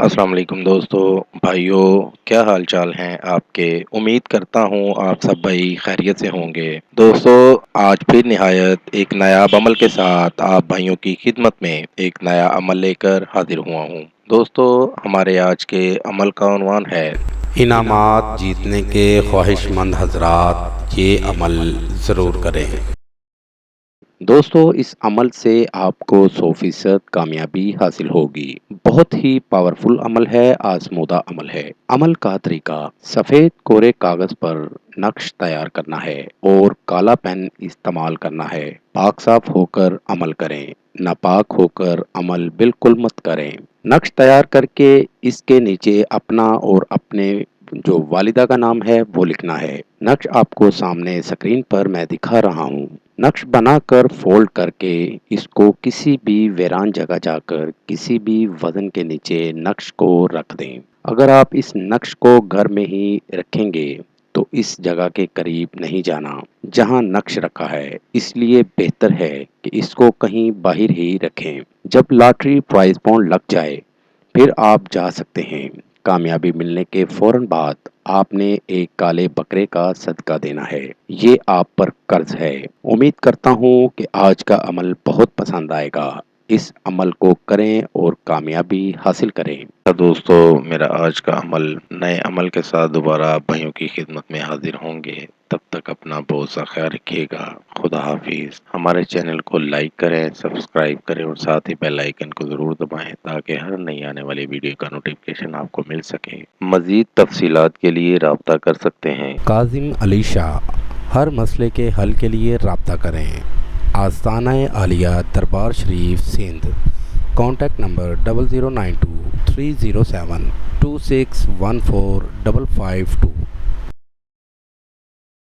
السلام علیکم دوستو بھائیوں، کیا حال چال ہیں آپ کے؟ امید کرتا ہوں آپ سب بھائی خیریت سے ہوں گے۔ دوستو، آج پھر نہایت ایک نایاب عمل کے ساتھ آپ بھائیوں کی خدمت میں ایک نیا عمل لے کر حاضر ہوا ہوں۔ دوستو، ہمارے آج کے عمل کا عنوان ہے انعامات جیتنے کے خواہش مند حضرات یہ عمل ضرور کریں۔ دوستو، اس عمل سے آپ کو 100% کامیابی حاصل ہوگی۔ بہت ہی پاورفل عمل ہے، آزمودہ عمل ہے۔ عمل کا طریقہ: سفید کورے کاغذ پر نقش تیار کرنا ہے اور کالا پین استعمال کرنا ہے۔ پاک صاف ہو کر عمل کریں، ناپاک ہو کر عمل بالکل مت کریں۔ نقش تیار کر کے اس کے نیچے اپنا اور اپنے جو والدہ کا نام ہے وہ لکھنا ہے۔ نقش آپ کو سامنے اسکرین پر میں دکھا رہا ہوں۔ نقش بنا کر فولڈ کر کے اس کو کسی بھی ویران جگہ جا کر کسی بھی وزن کے نیچے نقش کو رکھ دیں۔ اگر آپ اس نقش کو گھر میں ہی رکھیں گے تو اس جگہ کے قریب نہیں جانا جہاں نقش رکھا ہے، اس لیے بہتر ہے کہ اس کو کہیں باہر ہی رکھیں۔ جب لاٹری پرائز بانڈ لگ جائے پھر آپ جا سکتے ہیں۔ کامیابی ملنے کے فوراً بعد آپ نے ایک کالے بکرے کا صدقہ دینا ہے۔ یہ آپ پر قرض ہے۔ امید کرتا ہوں کہ آج کا عمل بہت پسند آئے گا۔ اس عمل کو کریں اور کامیابی حاصل کریں۔ دوستو، میرا آج کا عمل نئے عمل کے ساتھ دوبارہ آپ بھائیوں کی خدمت میں حاضر ہوں گے۔ تب تک اپنا بہت سا خیال رکھیے گا۔ خدا حافظ۔ ہمارے چینل کو لائک کریں، سبسکرائب کریں اور ساتھ ہی بیل آئیکن کو ضرور دبائیں تاکہ ہر نئی آنے والی ویڈیو کا نوٹیفکیشن آپ کو مل سکے۔ مزید تفصیلات کے لیے رابطہ کر سکتے ہیں۔ کاظم علی شاہ، ہر مسئلے کے حل کے لیے رابطہ کریں۔ آستانہ عالیہ دربار شریف سندھ۔ Contact number 0092 307 2614 552